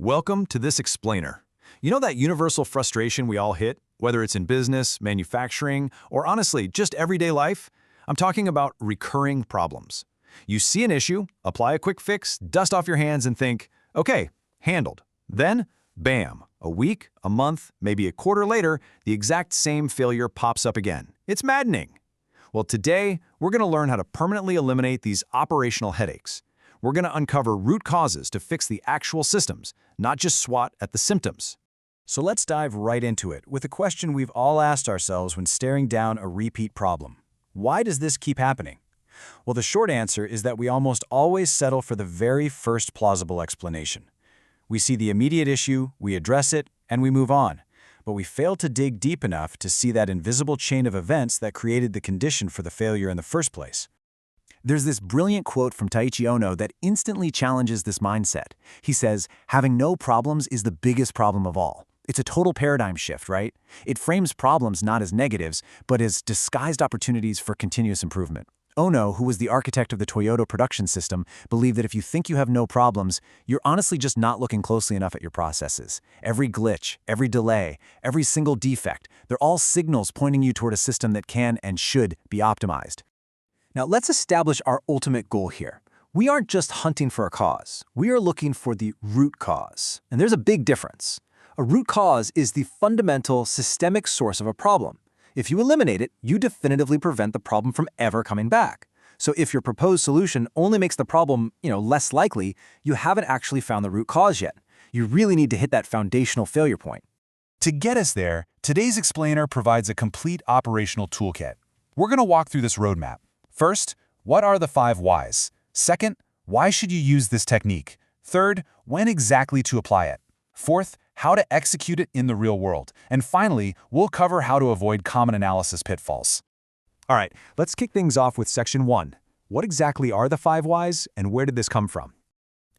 Welcome to this explainer. You know that universal frustration we all hit, whether it's in business, manufacturing, or honestly, just everyday life? I'm talking about recurring problems. You see an issue, apply a quick fix, dust off your hands and think, okay, handled. Then, bam, a week, a month, maybe a quarter later, the exact same failure pops up again. It's maddening. Well, today, we're going to learn how to permanently eliminate these operational headaches. We're going to uncover root causes to fix the actual systems, not just swat at the symptoms. So let's dive right into it with a question we've all asked ourselves when staring down a repeat problem. Why does this keep happening? Well, the short answer is that we almost always settle for the very first plausible explanation. We see the immediate issue, we address it, and we move on. But we fail to dig deep enough to see that invisible chain of events that created the condition for the failure in the first place. There's this brilliant quote from Taiichi Ohno that instantly challenges this mindset. He says, having no problems is the biggest problem of all. It's a total paradigm shift, right? It frames problems not as negatives, but as disguised opportunities for continuous improvement. Ohno, who was the architect of the Toyota production system, believed that if you think you have no problems, you're honestly just not looking closely enough at your processes. Every glitch, every delay, every single defect, they're all signals pointing you toward a system that can and should be optimized. Now, let's establish our ultimate goal here. We aren't just hunting for a cause. We are looking for the root cause. And there's a big difference. A root cause is the fundamental systemic source of a problem. If you eliminate it, you definitively prevent the problem from ever coming back. So if your proposed solution only makes the problem, less likely, you haven't actually found the root cause yet. You really need to hit that foundational failure point. To get us there, today's explainer provides a complete operational toolkit. We're going to walk through this roadmap. First, what are the 5 whys? Second, why should you use this technique? Third, when exactly to apply it? Fourth, how to execute it in the real world. And finally, we'll cover how to avoid common analysis pitfalls. All right, let's kick things off with section 1. What exactly are the 5 whys and where did this come from?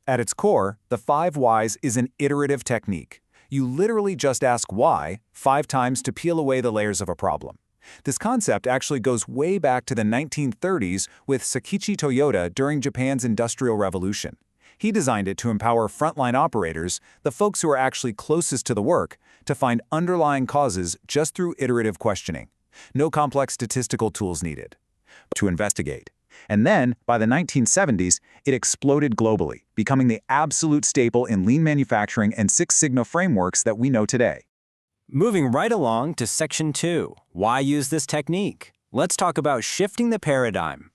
At its core, the 5 whys is an iterative technique. You literally just ask why 5 times to peel away the layers of a problem. This concept actually goes way back to the 1930s with Sakichi Toyoda during Japan's Industrial Revolution. He designed it to empower frontline operators, the folks who are actually closest to the work, to find underlying causes just through iterative questioning. No complex statistical tools needed. To investigate. And then, by the 1970s, it exploded globally, becoming the absolute staple in lean manufacturing and Six Sigma frameworks that we know today. Moving right along to section 2, why use this technique? Let's talk about shifting the paradigm.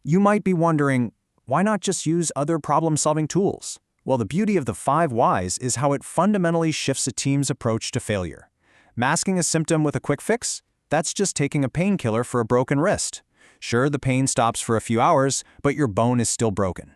You might be wondering, why not just use other problem-solving tools? Well, the beauty of the 5 whys is how it fundamentally shifts a team's approach to failure. Masking a symptom with a quick fix? That's just taking a painkiller for a broken wrist. Sure, the pain stops for a few hours, but your bone is still broken.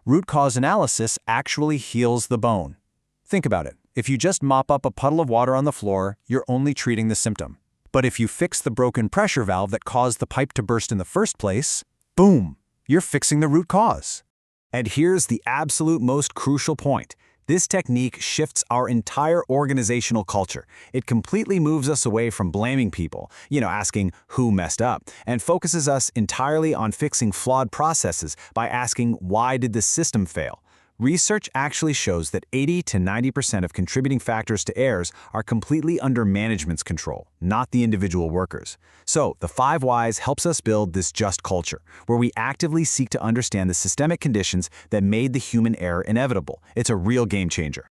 Root cause analysis actually heals the bone. Think about it. If you just mop up a puddle of water on the floor, you're only treating the symptom. But if you fix the broken pressure valve that caused the pipe to burst in the first place, boom, you're fixing the root cause. And here's the absolute most crucial point. This technique shifts our entire organizational culture. It completely moves us away from blaming people, asking who messed up, and focuses us entirely on fixing flawed processes by asking why did the system fail? Research actually shows that 80 to 90% of contributing factors to errors are completely under management's control, not the individual workers. So, the 5 whys helps us build this just culture, where we actively seek to understand the systemic conditions that made the human error inevitable. It's a real game changer.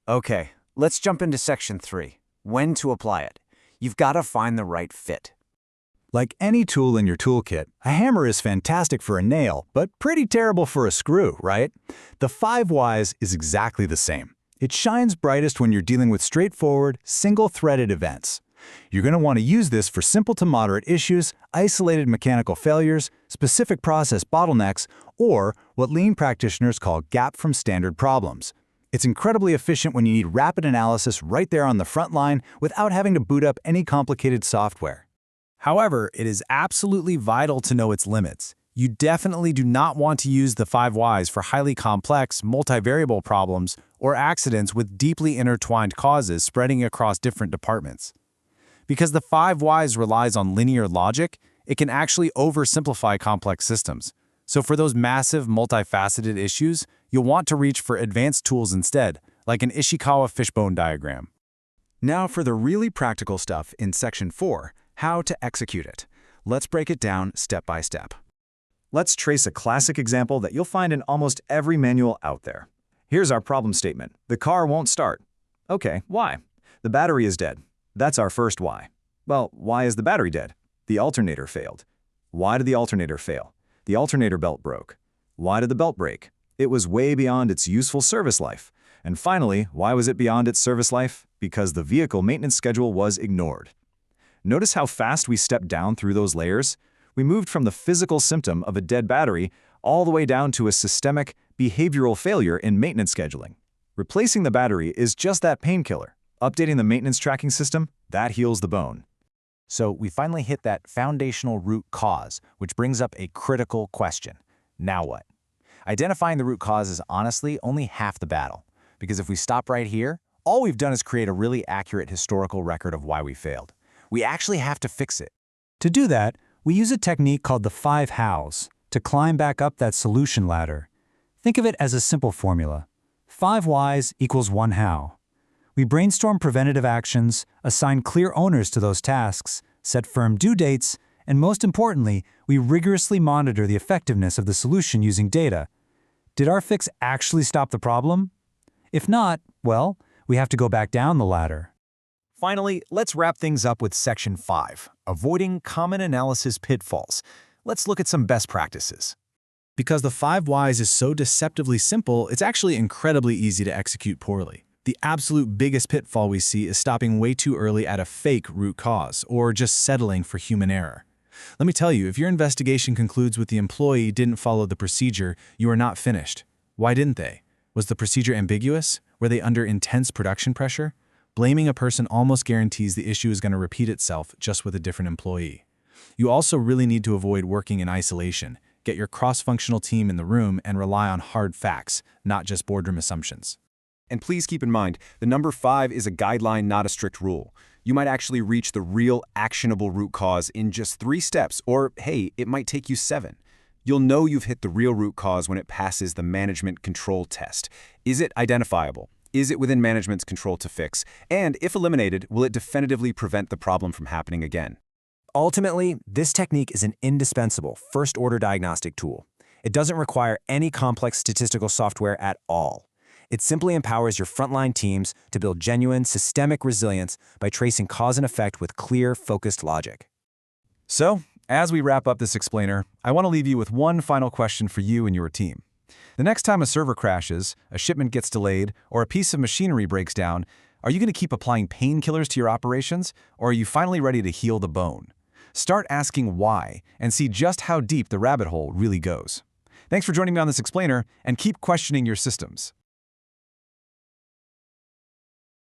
Okay, let's jump into section 3, when to apply it. You've got to find the right fit. Like any tool in your toolkit, a hammer is fantastic for a nail, but pretty terrible for a screw, right? The 5 whys is exactly the same. It shines brightest when you're dealing with straightforward, single-threaded events. You're going to want to use this for simple to moderate issues, isolated mechanical failures, specific process bottlenecks, or what lean practitioners call gap from standard problems. It's incredibly efficient when you need rapid analysis right there on the front line without having to boot up any complicated software. However, it is absolutely vital to know its limits. You definitely do not want to use the 5 whys for highly complex, multivariable problems or accidents with deeply intertwined causes spreading across different departments. Because the 5 whys relies on linear logic, it can actually oversimplify complex systems. So for those massive, multifaceted issues, you'll want to reach for advanced tools instead, like an Ishikawa fishbone diagram. Now for the really practical stuff in Section 4, how to execute it. Let's break it down step by step. Let's trace a classic example that you'll find in almost every manual out there. Here's our problem statement. The car won't start. Okay, why? The battery is dead. That's our first why. Well, why is the battery dead? The alternator failed. Why did the alternator fail? The alternator belt broke. Why did the belt break? It was way beyond its useful service life. And finally, why was it beyond its service life? Because the vehicle maintenance schedule was ignored. Notice how fast we stepped down through those layers? We moved from the physical symptom of a dead battery all the way down to a systemic, behavioral failure in maintenance scheduling. Replacing the battery is just that painkiller. Updating the maintenance tracking system, that heals the bone. So we finally hit that foundational root cause, which brings up a critical question. Now what? Identifying the root cause is honestly only half the battle, because if we stop right here, all we've done is create a really accurate historical record of why we failed. We actually have to fix it. To do that, we use a technique called the 5 hows to climb back up that solution ladder. Think of it as a simple formula. 5 whys equals 1 how. We brainstorm preventative actions, assign clear owners to those tasks, set firm due dates, and most importantly, we rigorously monitor the effectiveness of the solution using data. Did our fix actually stop the problem? If not, well, we have to go back down the ladder. Finally, let's wrap things up with Section 5, avoiding common analysis pitfalls. Let's look at some best practices. Because the 5 whys is so deceptively simple, it's actually incredibly easy to execute poorly. The absolute biggest pitfall we see is stopping way too early at a fake root cause, or just settling for human error. Let me tell you, if your investigation concludes with the employee didn't follow the procedure, you are not finished. Why didn't they? Was the procedure ambiguous? Were they under intense production pressure? Blaming a person almost guarantees the issue is going to repeat itself, just with a different employee. You also really need to avoid working in isolation. Get your cross-functional team in the room and rely on hard facts, not just boardroom assumptions. And please keep in mind, the number 5 is a guideline, not a strict rule. You might actually reach the real actionable root cause in just 3 steps, or hey, it might take you 7. You'll know you've hit the real root cause when it passes the management control test. Is it identifiable? Is it within management's control to fix? And if eliminated, will it definitively prevent the problem from happening again? Ultimately, this technique is an indispensable first-order diagnostic tool. It doesn't require any complex statistical software at all. It simply empowers your frontline teams to build genuine, systemic resilience by tracing cause and effect with clear, focused logic. So, as we wrap up this explainer, I want to leave you with one final question for you and your team. The next time a server crashes, a shipment gets delayed, or a piece of machinery breaks down, are you going to keep applying painkillers to your operations, or are you finally ready to heal the bone? Start asking why, and see just how deep the rabbit hole really goes. Thanks for joining me on this explainer, and keep questioning your systems.